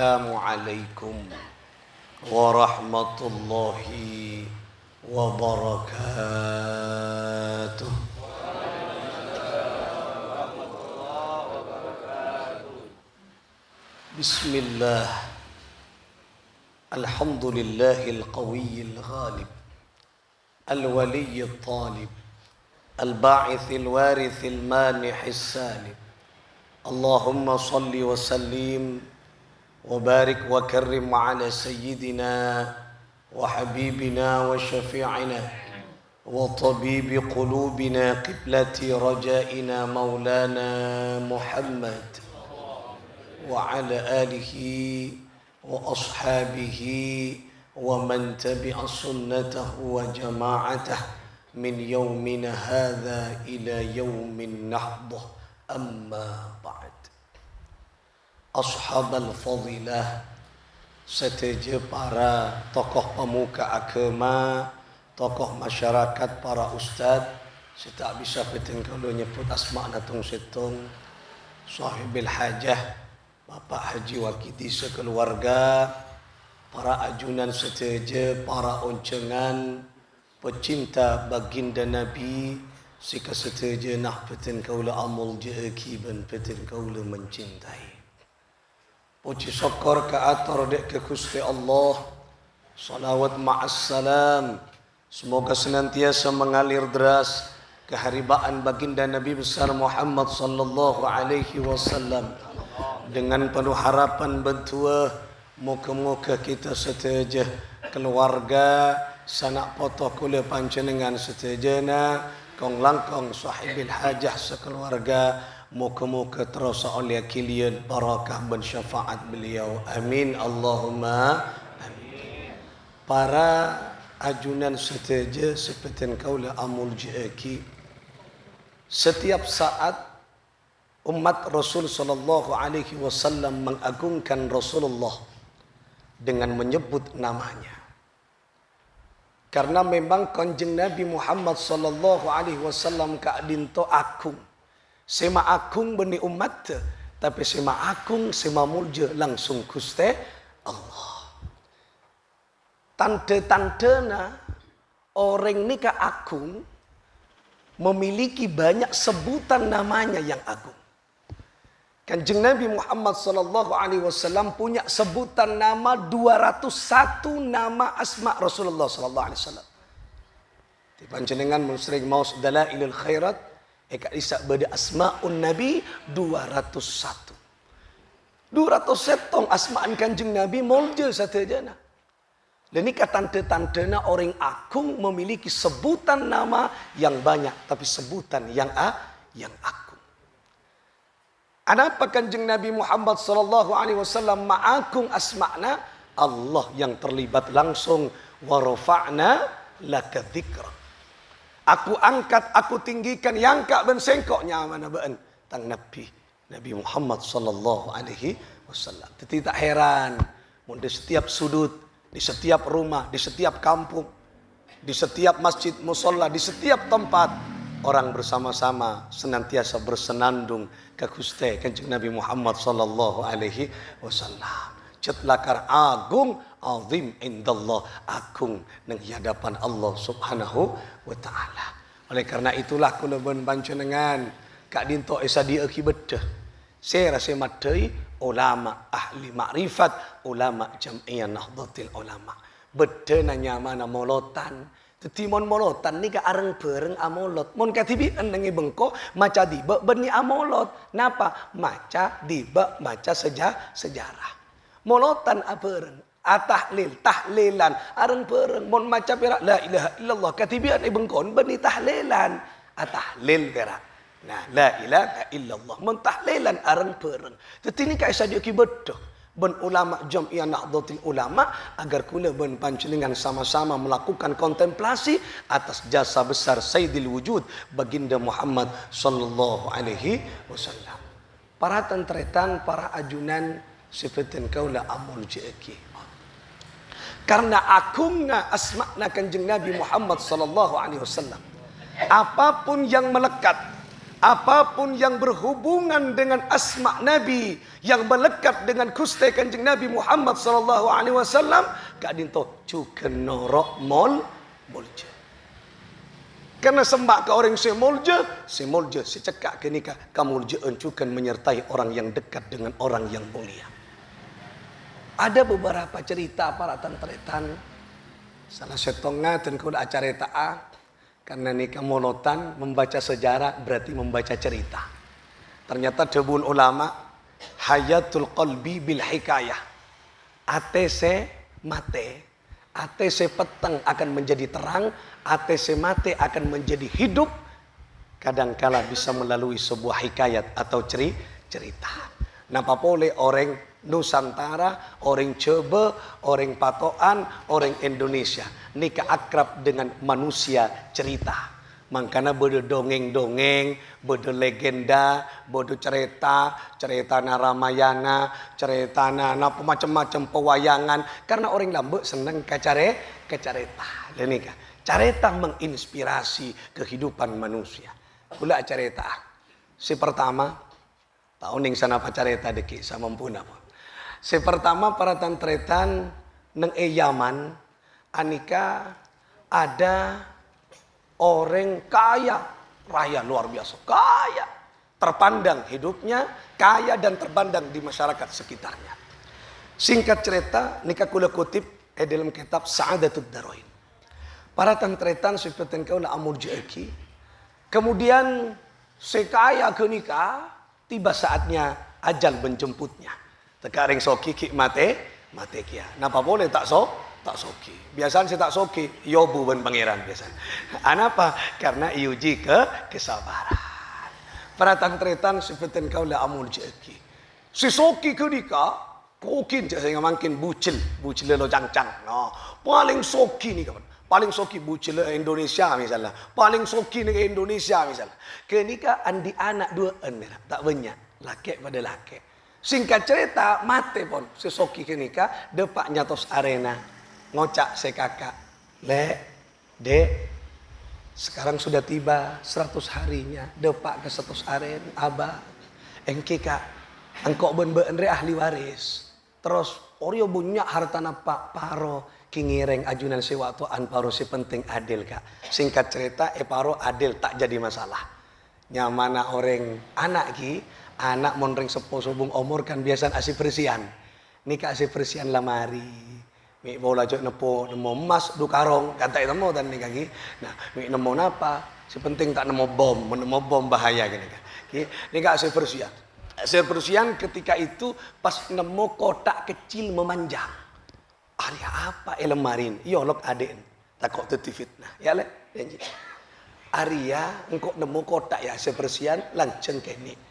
Assalamualaikum warahmatullahi wabarakatuh. Bismillah. Alhamdulillahil qawiyil ghalib, al-waliyyil talib, al-ba'ithil warithil manihis salib. Allahumma salli wa sallim wa barik wa karrim ala sayyidina wa habibina wa syafi'ina wa tabibi qulubina qiblati raja'ina maulana Muhammad wa ala alihi wa ashabihi wa man tabi'a sunnatahu wa jama'atahu min yawmina hadha ila yawmin nahdah. Amma ba'd. Ashabal fadilah, seteja para tokoh pemuka agama, tokoh masyarakat, para ustaz, saya tak bisa betul kalau nyebut asma natung setung, sahibil hajah, Bapak Haji Wakiti sekeluarga, para ajunan seteja, para oncengan, pecinta baginda Nabi, sika seteja nah peten kaula amul jeeki ben peten kaula mencintai. Puji syukur ke atar dek ke Gusti Allah, salawat ma'assalam, semoga senantiasa mengalir deras keharibaan baginda Nabi besar Muhammad sallallahu alaihi wasallam. Dengan penuh harapan bentua, moga-moga kita seteja keluarga sanak potoh kula panjenengan setejana kong langkong sahibil hajah sekeluarga, moga-moga terus oleh kalian barakah dan syafaat beliau. Amin Allahumma amin. Para ajunan seteja seperti kaula amul jeeki, setiap saat umat Rasul sallallahu alaihi wasallam mengagungkan Rasulullah dengan menyebut namanya. Karena memang Kanjeng Nabi Muhammad sallallahu alaihi wasallam kadinto agung. Sema agung bani umat, tapi sema agung sema mulja langsung Gusti Allah. Tanda-tandana orang nikah agung memiliki banyak sebutan namanya yang agung. Kanjeng Nabi Muhammad sallallahu alaihi wasallam punya sebutan nama 201 nama asma Rasulullah sallallahu alaihi wasallam. Di panjenengan musrik maus dalailul khairat eka isa bade asmaun nabi 201. 201 asmaan Kanjeng Nabi molje satejana. Dan ini tanda-tandana orang agung memiliki sebutan nama yang banyak tapi sebutan yang agung. Kenapa Kanjeng Nabi Muhammad sallallahu alaihi wasallam ma'agung asma'na? Allah yang terlibat langsung, wa rafa'na laka dzikra. Aku angkat, aku tinggikan yang kak ben sengkoknya mana ben tang Nabi Muhammad sallallahu alaihi wasallam. Tidak heran mun di setiap sudut, di setiap rumah, di setiap kampung, di setiap masjid musalla, di setiap tempat orang bersama-sama senantiasa bersenandung ke Gusti Kanjeng Nabi Muhammad sallallahu alaihi wasallam. Cetlakar agung azim indallah, agung nang hadapan Allah Subhanahu wa taala. Oleh karena itulah kula ben panjenengan kak dinto esa di aki bedah. Saya rasa madai ulama ahli makrifat, ulama Jam'iyah Nahdlatul Ulama. Beda nanya mana molotan. Tetimon molotan ni ka areng bareng amolot. Mon katibi enengi bengko maca diba beni amolot. Napa? Maca diba maca sejarah. Molotan abareng. Atahlil, tahlilan, areng bareng. Mon maca pira la ilaha illallah. Katibi ane bengkon beni tahlilan. Atahlil pira. Nah, la ilaha illallah. Mon tahlilan areng bareng. Tetini ka isa ki bedo. Ben ulama Jam'iyah Nahdlatul Ulama agar kula ben panjenengan sama-sama melakukan kontemplasi atas jasa besar Sayyidil Wujud baginda Muhammad sallallahu alaihi wasallam. Para tentretan, para ajunan seperti kaula amul jeeki. Karena agungna asma'na Kanjeng Nabi Muhammad sallallahu alaihi wasallam. Apapun yang melekat Apapun yang berhubungan dengan asma Nabi, yang melekat dengan kuste Kanjeng Nabi Muhammad sallallahu alaihi wasallam, kak dinto cuken norok molje. Karena sembah ke orang semolje secekak ke nikah kamulje encukan menyertai orang yang dekat dengan orang yang mulia. Ada beberapa cerita para tantretan. Salah setengah tentu acara taat. Karena nikah monotan membaca sejarah berarti membaca cerita. Ternyata jebun ulama hayatul qalbi bil hikayah. ATC mate, ATC petang akan menjadi terang, ATC mate akan menjadi hidup. Kadangkala bisa melalui sebuah hikayat atau cerita. Napa boleh orang Nusantara, orang Coba, orang Patoan, orang Indonesia nikah akrab dengan manusia cerita. Makanya bodo dongeng-dongeng, bodo legenda, bodo cerita Naramayana, cerita napa macam-macam pewayangan. Karena orang Lambe senang ke cerita. Dan nikah cerita menginspirasi kehidupan manusia. Pula cerita. Si pertama tahun yang sana pacareta deki sama mampuna po. Si pertama para tantretan neng Yaman anika ada orang kaya raya luar biasa kaya terpandang hidupnya kaya dan terpandang di masyarakat sekitarnya. Singkat cerita nikah kula kutip dalam kitab Sa'adatud Darain. Para tantretan seperti kau na amul jeki. Kemudian sekaya ke nikah tiba saatnya ajal menjemputnya. Tekaring soki ki mate kia. Napa boleh tak soki. Biasanya saya tak soki, yobu ben pangeran biasanya. Anapa? Karena iuji kesabaran. Para tantretan seperti kau la amul jeki. Si soki ke nikah, kokin saya makin bucil lo cang-cang. No, paling soki ni kawan. Paling soki bucil Indonesia misalnya. Paling soki negara Indonesia misalnya. Kenika andi anak dua merah. Tak banyak. Laki pada laki. Singkat cerita mate pun. Sesoki kenika. Depak nyatos arena. Ngocak se kakak. Dek. Sekarang sudah tiba 100 harinya. Depak ke 100 arena. Abah. Engki kak. Engkau ben-ben ahli waris. Terus. Oryo bunyak hartana pak paro. Kingireng ajunan sewaktuan paro si penting adil kak. Singkat cerita paro adil tak jadi masalah. Nyamana orang anak ki. Anak monreng sepo sobung omor kan biasa asih bersihan. Nikah asih bersihan lamari. Mi bola jok nemo emas du karong. Kata itu mau dan nikah ki. Nah mi nemo napa. Si penting tak nemo bom bahaya gini kan. Nikah asih bersihan. Asih bersihan ketika itu pas nemo kotak kecil memanjang. Arya apa elemarin? Yolok aden. Takut teti fitnah. Ya le. Arya engkau nemu kotak ya sepersian lanceng kini.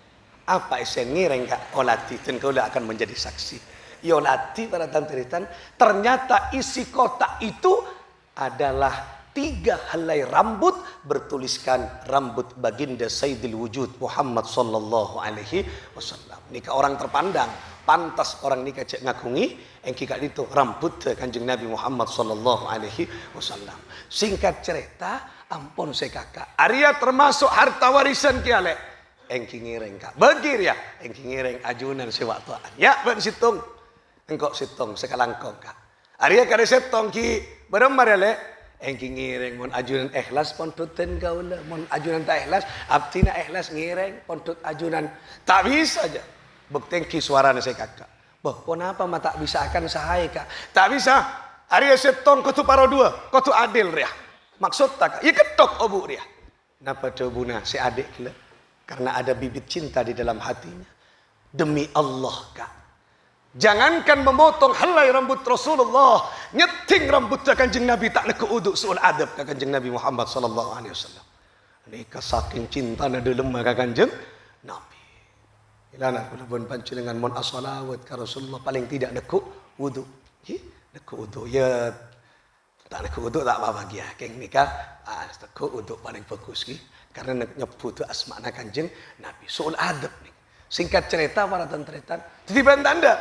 Apa esen ngireng kak olati dan kau akan menjadi saksi. Yolati para tantretan ternyata isi kotak itu adalah 3 helai rambut bertuliskan rambut baginda Sayyidil Wujud Muhammad sallallahu alaihi wasallam. Nikah orang terpandang. Pantas orang nikah cek ngakungi engki kak itu rambut Kanjeng Nabi Muhammad sallallahu alaihi wasallam. Singkat cerita, ampun saya kakak. Arya termasuk harta warisan kiale. Engki ngireng kak. Begir ya, engki ngireng ajunan sewaktuan. Ya, ben situng. Engkau situng sekalangkong kak. Arya kare setong ki beremar ya le. Engki ngireng mon ajunan ikhlas pontuten gaula. Mon ajunan tak ikhlas, abtina ikhlas ngireng pontut ajunan. Tak bisa aja. Bektengki suaranya saya kakak. Boh, kenapa mata bisa akan sahai kak? Tak bisa. Arya setong kau tu paro dua, kau tu adil ria. Maksud tak? Ya ketok obu ria. Napa cobuna si adik kila? Karena ada bibit cinta di dalam hatinya. Demi Allah kak. Jangankan memotong helai rambut Rasulullah, nyeting rambut Kanjeng Nabi tak nak uduk soal adab Kanjeng Nabi Muhammad sallallahu alaihi wasallam. Ini saking cinta na dalam Kanjeng Nabi. Ilana kula pun pancu dengan mon as-salawat ka Rasulullah paling tidak nekuk wudu. Nekuk wudu ya tak nekuk wudu tak apa ya. Keng nikah nekuk wudu paling bagus ki karena nyebut asmana Kanjeng Nabi. Soal adab nih. Singkat cerita para tantretan, titipan tanda.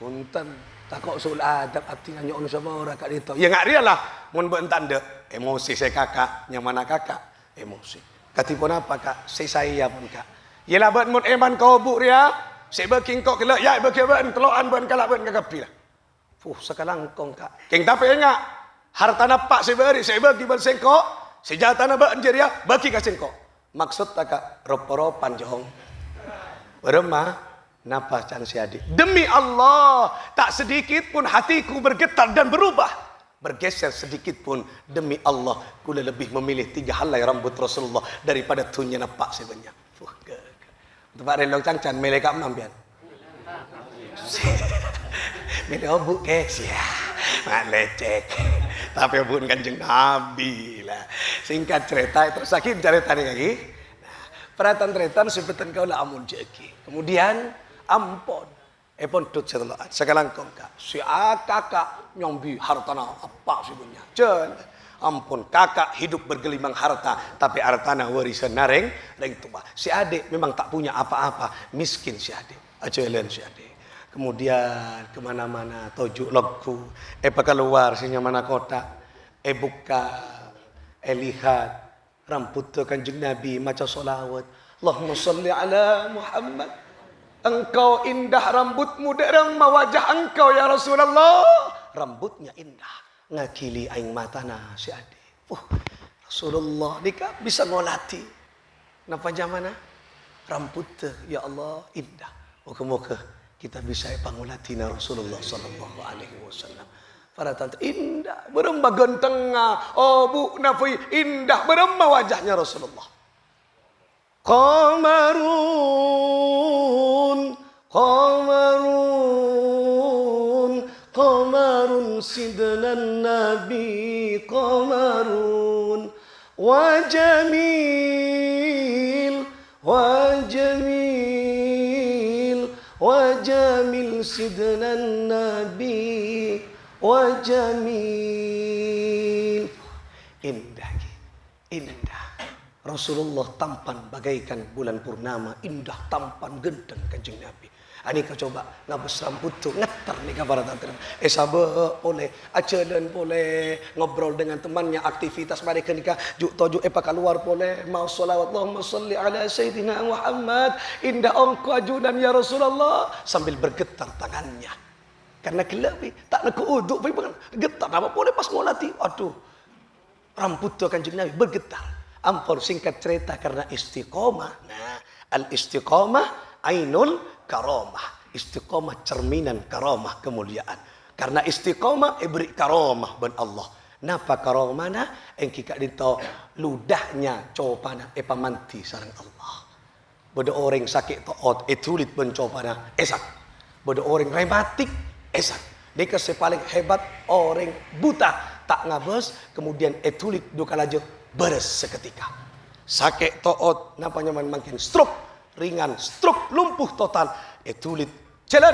Punten takok soal adab artinya nyok sama orang kat itu. Ya ngak dia lah mun ben tanda emosi saya kakak, yang mana kakak emosi. Katipun apa kak? Saya pun kak. Yelah ben mun eman kau bu ria. Saya berking kau kelak ya berking ben keloan ben kalak ben kagapi lah. Sekarang kong kak. Keng tapi enggak. Harta napak saya bagi ben sengkok. Sejata na ben jeria bagi ka sengkok. Maksud tak kak ropo-ropan johong. Beremah napa can si adik. Demi Allah tak sedikit pun hatiku bergetar dan berubah. Bergeser sedikit pun demi Allah kula lebih memilih 3 helai rambut Rasulullah daripada tunya napak sebanyak. Tempat relong cangcan melek kak mampian. Melek obuk ke sia. Mak lecek. Tapi obuk Kanjeng Nabi lah. Singkat cerita terus sakit cerita ni lagi. Perhatian tretan sebetan kau lah amun ceki. Kemudian ampon. Pon tut setelah sekarang kau kak. Si kakak nyombi hartana apa sih punya. Jen. Ampun kakak hidup bergelimang harta. Tapi hartana warisan nareng. Reng tua. Si adik memang tak punya apa-apa. Miskin si adik. Acelen si adik. Kemudian kemana-mana. Tojuk logku. Keluar sinya mana kota. Buka. Lihat. Rambut tu Kanjeng Nabi. Macam solawat. Allahumma salli ala Muhammad. Engkau indah rambutmu derang wajah engkau ya Rasulullah. Rambutnya indah. Ngakili aing matana si adik. Rasulullah dika bisa ngolati. Napa jamana? Rambut ya Allah indah. Moga-moga kita bisa pangolatina Rasulullah sallallahu alaihi wasallam. Para tante indah, berembah gentengah. Oh bu nafai indah berembah wajahnya Rasulullah. Qamarun sidnan nabi qamarun wa jamil sidnan nabi wa jamil. Indah. Rasulullah tampan bagaikan bulan purnama, indah tampan gendeng Kanjeng Nabi. Ani kau coba ngabes rambut tu ngetar ni kabar tantri. Sabar boleh, acelen boleh, ngobrol dengan temannya, aktivitas mereka nikah, juk tojuk keluar boleh, mau solawat Allahumma salli ala Sayyidina Muhammad, indah engkau ajudan ya Rasulullah, sambil bergetar tangannya. Karena kelabi tak nak uduk, getar apa boleh pas ngolati. Aduh, rambut tu Kanjeng Nabi bergetar. Ampun singkat cerita karena istiqomah. Nah, al-istiqomah ainul karamah. Istiqomah cerminan karamah kemuliaan. Karena istiqomah beri karamah ben Allah. Napa karamana engki kak dito ludahnya copana pamanti sareng Allah. Bodo orang sakit toot tulit ben copana esak. Bodo orang rematik esak. Deka paling hebat orang buta tak ngabes kemudian tulit duka laju beres seketika. Sakit toot napa nyaman makin stroke ringan, stroke lumpuh total. Tulit jalan.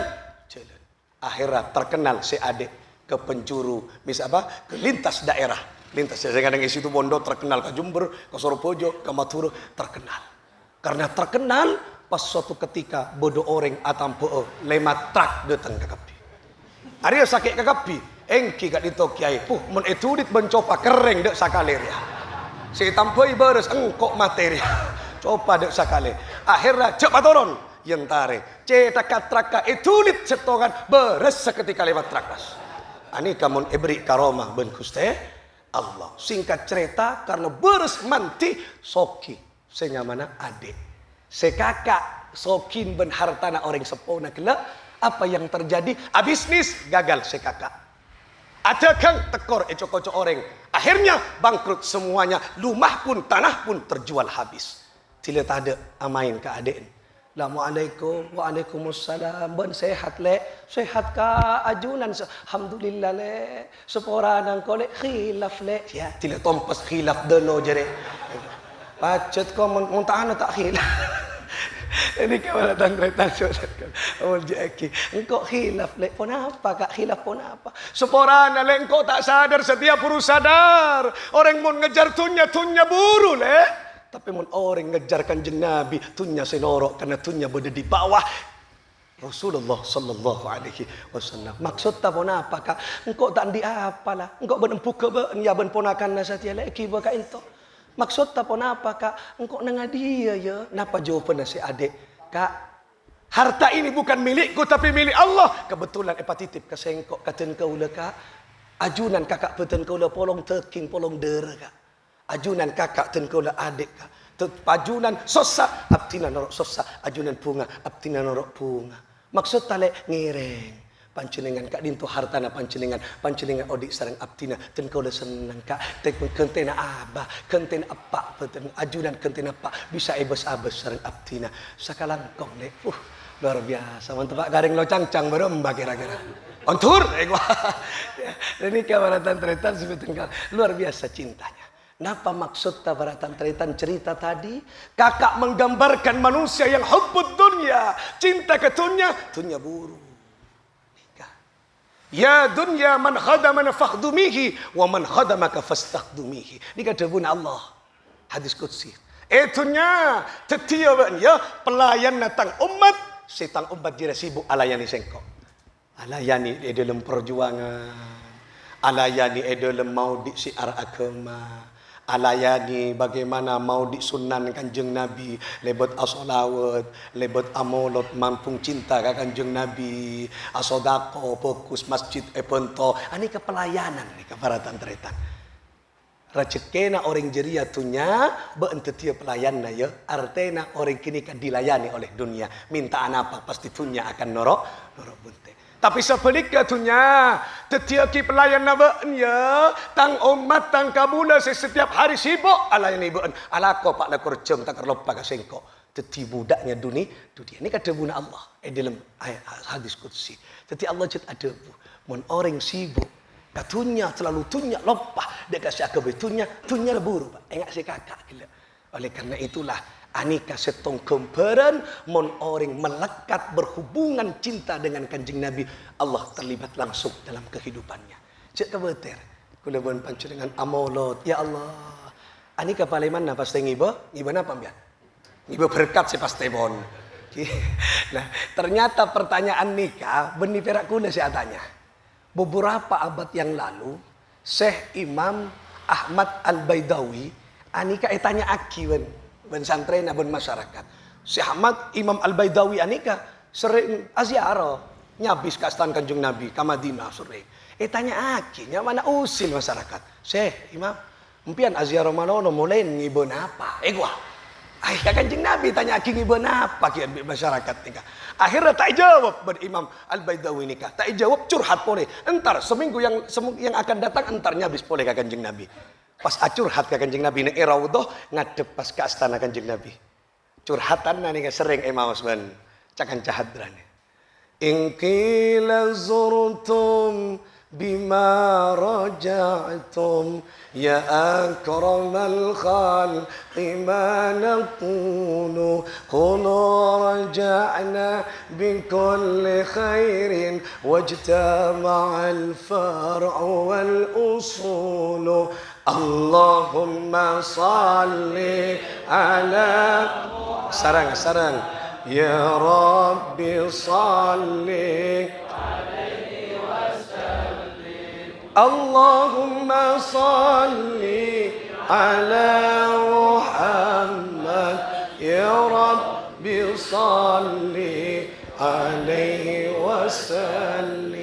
Akhirnya terkenal si adik ke penjuru ke lintas daerah. Lintas kadang isi itu Bondo terkenal ke Jember, ke Soropojo, ke Maturo terkenal. Karena terkenal pas suatu ketika bodo orang atampo lemat trak datang ke kapi. Arya sakit ke kapi, engki kat dito kiai. Mun etulit bencopa kereng dek sakalir ya. Si tampoi beres engkok materi. Coba dek sakale. Akhirnya cepat turun yang tare. Cetak traka etulit setongan beres seketika lewat trakas. Ani kamun ebri karomah ben Gusti Allah. Singkat cerita karena beres manti soki. Senyamana adik. Sekakak sokin ben hartana orang sepona kelak. Apa yang terjadi? Abisnis gagal sekakak. Ada kang tekor ecok-ecok orang. Akhirnya bangkrut semuanya. Rumah pun, tanah pun terjual habis. Tidak ada amain ke adik. Assalamualaikum. Waalaikumsalam. Ben sehat le. Sehat ka ajunan. Alhamdulillah le. Sepora nang kolek khilaf le. Ya, tidak tompas khilaf deno jere. Pacet ko muntahan tak khilaf. Ini kawan datang kereta sudah kan. Jeki, engkau khilaf le. Pon apa kak khilaf pon apa? Seporana le engkau tak sadar setiap buru sadar. Orang mau ngejar tunya buru le. Tapi mau orang ngejar Kanjeng Nabi tunya senorok karena tunya berada di bawah Rasulullah sallallahu alaihi wasallam. Maksud tak pon apa kak? Engkau tak di apa lah. Engkau benempu ke ben ya ben ponakan nasatia le kiba ka into. Maksud apa napa kak? Engkau nengah dia ya. Napa jawabannya si adik? Kak, harta ini bukan milikku tapi milik Allah. Kebetulan titip ke sengkok katen kau lah kak. Ajunan kakak beten kau lah polong teking polong dera kak. Ajunan kakak ten kau lah adik kak. Pajunan sosa abtina norok sosa. Ajunan bunga abtina norok bunga. Maksud tale ngireng. Pancenengan kak dinto hartana pancenengan odik sarang abtina ten kau dah senang kak tek kentena abah kentena apa beten ajunan kentena apa bisa ebes-abes sarang abtina sakalangkong dek luar biasa mantap pak garing lo cangcang berembah kira-kira ontur ini kabaratan tretan sebetulnya luar biasa cintanya. Napa maksud tabaratan tretan cerita tadi? Kakak menggambarkan manusia yang hubbud dunya, cinta ke dunya buru. Ya dunya man khadamana fakhdumihi wa man khadamaka fastakhdumihi. Ini kata buna Allah. Hadis qudsi. Dunya tetiawan ya pelayan natang umat, setang umat dia sibuk alayani sengkok. Alayani dalam perjuangan. Alayani dalam mau di siar agama. Alayani bagaimana mau disunan kanjeng Nabi lebot asolawat lebot amolot mampung cinta ka kanjeng Nabi asodako fokus masjid epento ani kepelayanan ni kabaratan tretan rezekena orang jeria tunya beente tia pelayan na ya artena orang kini kan dilayani oleh dunia mintaan apa pasti tunya akan norok bunte. Tapi sebaliknya tunya tetiaki pelayan nabaen ya tang umat tang kabula setiap hari sibuk alayani baen alako pak na kurcem tak kerlopa ka sengko teti budaknya dunia ini kata buna Allah dalam hadis qudsi teti Allah cet ada mun orang sibuk katunya terlalu tunya lopah dia kasih akabe tunya buru pak enggak si kakak gila oleh karena itulah anika setong kemparan mon orang melekat berhubungan cinta dengan kanjeng Nabi Allah terlibat langsung dalam kehidupannya. Cek kebeter kula bon panjenengan amolot ya Allah. Anika paleman na pasti ngiba napa mbian? Ngiba berkat si pasti bon. Nah, ternyata pertanyaan nikah benih perak kula saya tanya. Beberapa abad yang lalu Syekh Imam Ahmad Al-Baidawi anika tanya akiwan ben santren ben masyarakat. Syekh Ahmad Imam Al-Baidawi anika sering aziarah nyabis ka stan Kanjeng Nabi ka Madinah sering. Tanya akinya mana usil masyarakat. Syekh Imam empian aziarah manono mulai ngibon apa? Gua. Ai ka Kanjeng Nabi tanya aki ngibon apa kian masyarakat nika. Akhirnya tak jawab ben Imam Al-Baidawi nika. Tak jawab curhat pole. Entar seminggu yang akan datang entar nyabis pole ka Kanjeng Nabi. Pas curhat ke kanjeng Nabi nek raudhah ngadep pas ke astana kanjeng Nabi. Curhatan nih sering emaus ban cakan cahadrane. In qila zurtum bima raja'tum ya akramal khalqi ma naqulu qulu raja'na bi kulli khairin wajtama'al far'u wal usulu Allahumma salli ala sarang ya Rabbi salli alaihi wasallim Allahumma salli ala Muhammad ya Rabbi salli alaihi wasallim.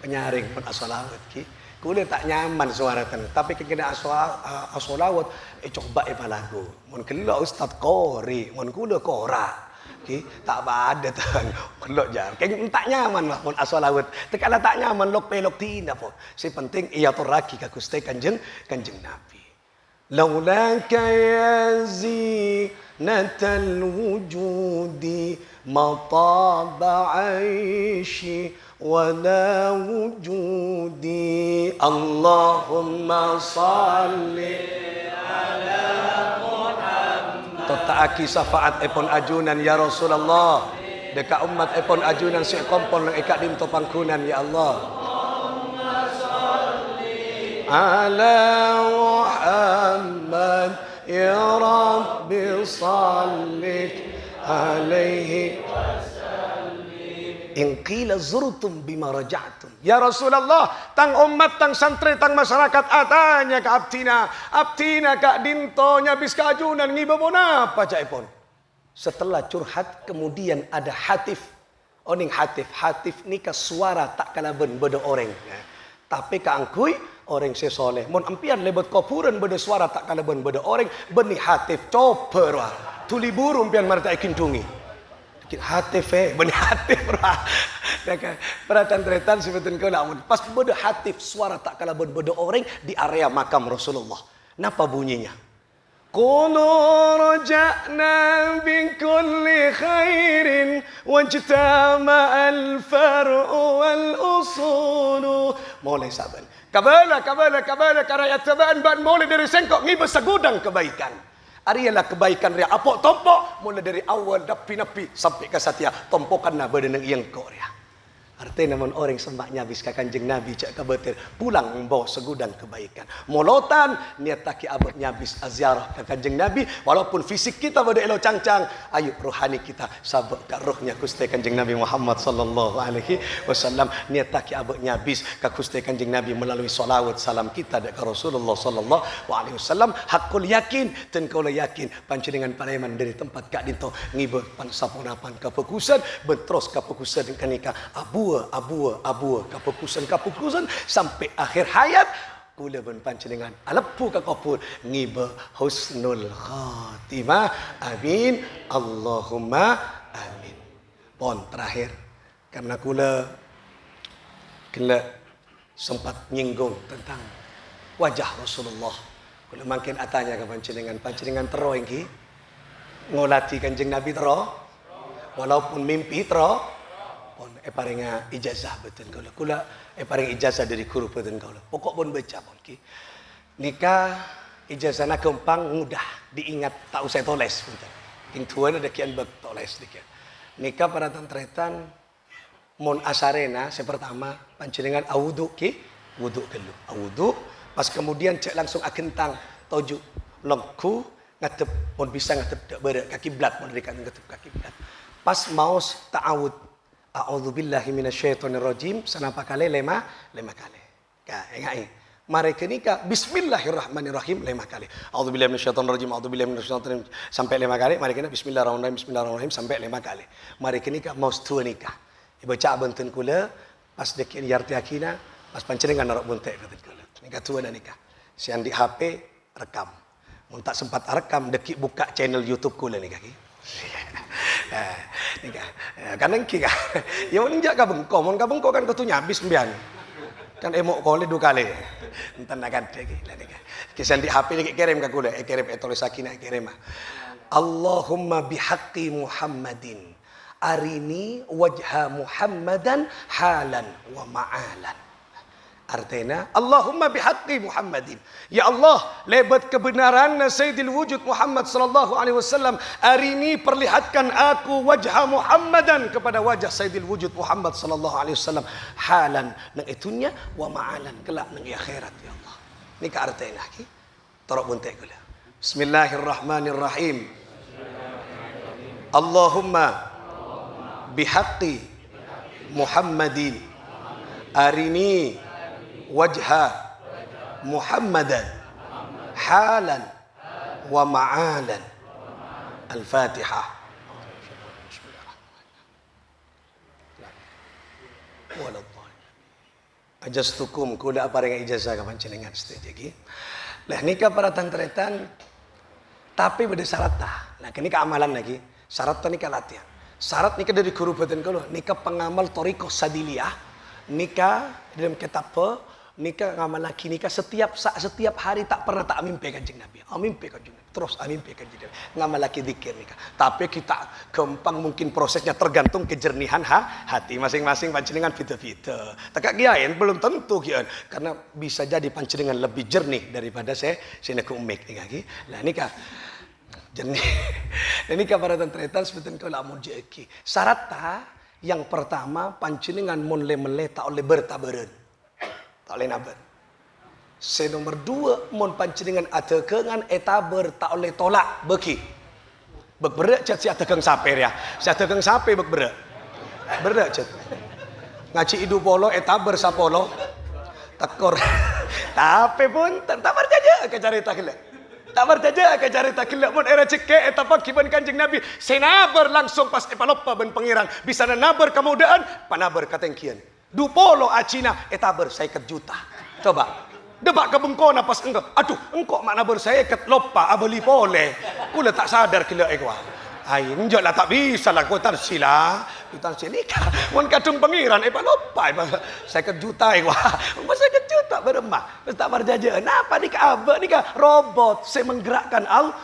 Penyaring pun asolawat ki kulit tak nyaman suara tapi kena asolawat coba lagu mun kelo ustaz qori mun kula qora ki tak ada tan kelo jar keng tak nyaman lah mun asolawat tekala tak nyaman lok pelok tina po si penting iya turaki ka Gusti kanjeng Nabi laulaka yazi natal wujudi mataba aishi wala wujudi Allahumma salli ala Muhammad tataaki syafaat epon ajunan ya Rasulullah dekat umat epon ajunan si kompon eka dim topangkunan ya Allah Allahumma salli ala Muhammad ya Rabbi salli alaihi In qila zurtum bima raja'tum. Ya Rasulullah, tang umat, tang santri, tang masyarakat atanya ke abtina. Abtina kak dintonya bis kajunan ngibabon apa caipon. Setelah curhat kemudian ada hatif. Oning hatif. Hatif ni ke suara tak kalaben beda orang. Tapi ka angkui orang sesoleh. Mon ampian lebet kopuran beda suara tak kalaben beda orang. Benih hatif coper wah. Tuli burung pian marta ikintungi. Hatif benih hatif wah. Perhatian tretan sebetul kau nak pas beda hatif suara tak kalaben beda orang di area makam Rasulullah. Napa bunyinya? Qulu raja'na bi kulli khairin wajtama'al far'u wal usulu. Mulai saban. Kabala karaya tabaan ban mulai dari sengkok ngibas segudang kebaikan. Arialah kebaikan ria apok tompok mulai dari awal dapi-napi sampai ke satya tompokan na badan yang kau ria. Artinya namun orang sembahnya habis ke kanjeng Nabi cak kabatir pulang membawa segudang kebaikan. Molotan niat taki abadnya habis aziarah ke kanjeng Nabi walaupun fisik kita pada elo cangcang, ayo rohani kita sabak ke rohnya kusti kanjeng Nabi Muhammad sallallahu alaihi wasallam. Niat taki abadnya habis ke kusti kanjeng Nabi melalui salawat salam kita ke Rasulullah sallallahu alaihi wasallam. Hakul yakin dan kaulah yakin panjenengan pareman dari tempat kak dinto ngibet pan sapunapan kefokusan betros kefokusan kenika abu kapukusan sampai akhir hayat kula ben panjenengan alepu ka kopur ngiba husnul khatimah amin Allahumma amin. Pon terakhir karena kula sempat nyinggung tentang wajah Rasulullah. Kula makin atanya ke panjenengan tero iki ngolati kanjeng Nabi tero walaupun mimpi tero on paringa ijazah betul kula paring ijazah dari guru betul kula pokok pun baca pun ki nikah ijazahna gampang mudah diingat tak usah toles betul king tuan ada kian bak toles dikit nikah pada tantretan mon asarena pertama panjenengan awudu ki wudu kelu awudu pas kemudian cek langsung akentang toju lengku ngatep pun bisa ngatep berak kaki blat pun dekat ngatep kaki blat pas mau ta'awud a'udzubillahi minasyaitonirrajim senapa kali lima kali. Ka ingat mari kenika bismillahirrahmanirrahim 5 kali. A'udzubillahi minasyaitonirrajim sampai 5 kali. Mari kenika bismillahirrahmanirrahim sampai 5 kali. Mari kenika mau tua nikah. Baca benten kula pas dekin yarti akina pas panjenengan narok buntek benten kula. Nikah tua dan nikah. Sian di HP rekam. Mun tak sempat rekam dekik buka channel YouTube kula nikah ki. Kanang kika ya mun jak ka bengko mun ka bengko kan kutu nyabis mbian kan emok kole 2 kali enten akan iki kisan di HP iki kirim ka kula kirim tulis sakina kirim Allahumma bihaqqi Muhammadin arini wajha Muhammadan halan wa ma'alan. Artinya Allahumma bihaqqi Muhammadin. Ya Allah, lebat kebenaran Sayyidil Wujud Muhammad sallallahu alaihi wasallam. Hari ini perlihatkan aku wajah Muhammadan kepada wajah Sayyidil Wujud Muhammad sallallahu alaihi wasallam. Halan nang itunya wa ma'alan kelak nang akhirat ya Allah. Ini ka artinya ki. Tarok bunte kula. Bismillahirrahmanirrahim. Allahumma bihaqqi Muhammadin arini wajha Muhammadan halan wa ma'alan. Al-Fatihah. Ajastukum kula paring ijazah ka panjenengan sedaya iki. Lah nikah para tantretan tapi beda syarat tah. Nah kini amalan lagi. Syarat nikah latihan. Syarat nikah dari guru batin kula nikah pengamal thariqah sadiliyah. Nikah dalam kitab nikah ngamal laki nikah setiap hari tak pernah tak mimpi kanjeng Nabi. Mimpi kanjeng Nabi. Terus mimpi kanjeng Nabi. Ngamal laki zikir nikah. Tapi kita gampang mungkin prosesnya tergantung kejernihan hati masing-masing panjenengan beda-beda. Tekak kiain belum tentu kiain karena bisa jadi panjenengan lebih jernih daripada saya ku umik nikah ki. Lah nikah jernih. Dan nikah para tantretan sebetulnya kalau amun jeki. Syarat yang pertama panjenengan mun le tak oleh bertabaran. Tak boleh nabar. Nomor 2, mun panjenengan ada kengan etaber tak oleh tolak beki. Bekberak cat si ada keng saper ya. Si ada keng sape bekberak. Berdak cet. Ngaci idu polo etaber sapolo. Tekor. Tapi pun tak berjaja ke carita kelak. Tak berjaja ke carita kelak mun era cekek eta pakiban Kanjeng Nabi. Senaber langsung pas epalopa ben pangeran. Bisa naber kemudahan panaber katengkian. Du polo acina etaber 50 juta. Coba. Debak ke bengkona pas engkau. Aduh, engkau makna bersaikat lopa abeli pole. Kula tak sadar kelak ekwa. Ai njok lah tak bisa lah kau tarsila. Kita nikah. Mun kadung pangeran lopa 50 juta ekwa. 50 juta beremah. Wis tak berjaja. Napa nikah abah nikah robot saya menggerakkan Allah.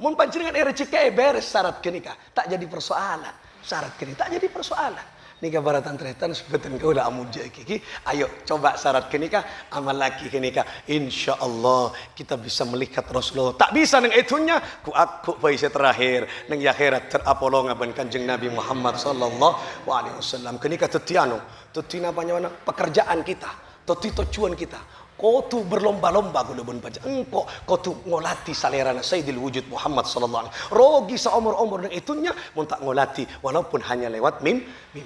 Mun panjenengan rezeki beres syarat ke nikah. Tak jadi persoalan. Syarat ke nikah tak jadi persoalan. Nikah baratan tretan sebutan kau dah amuja kiki. Ayo coba syarat ke nikah, amal laki ke nikah. Insya Allah kita bisa melihat Rasulullah. Tak bisa neng itunya, aku paisa terakhir neng akhirat terapolong aban Kanjeng Nabi Muhammad sallallahu alaihi wasallam. Ke nikah tetiano, tetina panjana pekerjaan kita, teti tujuan kita. Kau tu berlomba-lomba guna bun baca. Engkau kau tu ngolati salerana Sayyidil Wujud Muhammad sallallahu alaihi wasallam. Rogi seumur-umur neng itunya mun tak ngolati walaupun hanya lewat mimpi.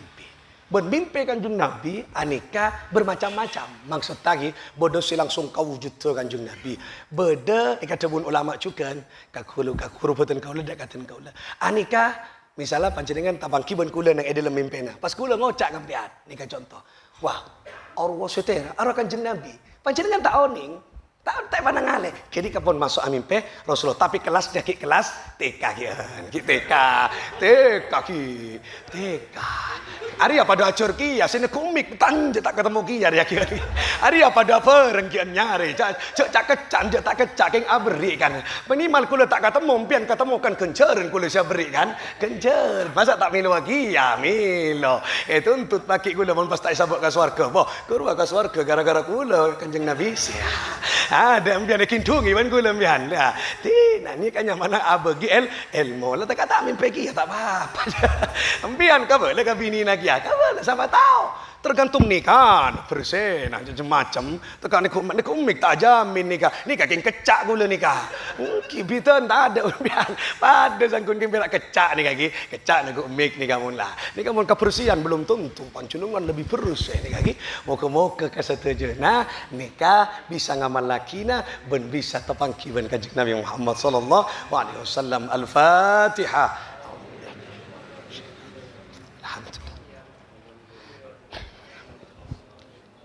Bermimpi Kanjeng Nabi aneka bermacam-macam. Maksud tadi bodoh si langsung kau wujud tu Kanjeng Nabi. Beda kata bun ulama juga kakulu betul kau le katakan kau le. Aneka misalnya panjenengan tabang kiban kula nang dalam mimpena. Pas kula ngocak ngambian. Nika contoh. Wah, arwah setera arwah Kanjeng Nabi. Panjenengan tak oning. Tak pandang ngale. Jadi kapon masuk mimpi Rasulullah. Tapi kelas dia kelas TK kian. TK. Ari apa pada acur kia, sini komik tanja tak ketemu kia dia kia. Ari apa pada perengkian nyari, cak kecan dia tak kecak yang abri kan. Minimal kula tak ketemu, pian ketemukan kenceran kula saya beri kan, kencer. Masa tak milo lagi ya milo. Tuntut pakai kula mau pas tak sabuk ke swarga. Boh, kurwa ke swarga gara-gara kula Kanjeng Nabi. Ada pian kintungi ban kula pian. Nah, tina ni kanya mana abagi ilmu. Lah tak kata mimpi kia tak apa-apa. Pian ka boleh ka bini lagi. Ya, kawan, siapa tahu. Tergantung nikah, persen, macam-macam. Tekan ni komik tak jamin nikah. Nikah keng kecak gula nikah. Kibitan tak ada umpian. Pada sangkun keng belak kecak nikah ki. Kecak ni komik nikah mun lah. Nikah mun kepersian belum tentu. Pancunungan lebih perus nikah ki. Moga-moga kesetuju. Nah, nikah bisa ngamal laki na ben bisa tepang kiban Kanjeng Nabi Muhammad sallallahu alaihi wasallam. Al-Fatihah.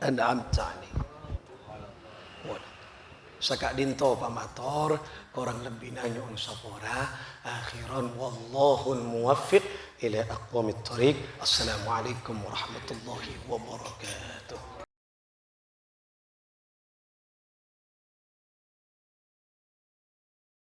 An'amtani. Saka dinto pamator korang lebih nanya sapora akhiran wallahul muwaffiq ila aqwamit thariq. Assalamualaikum warahmatullahi wabarakatuh.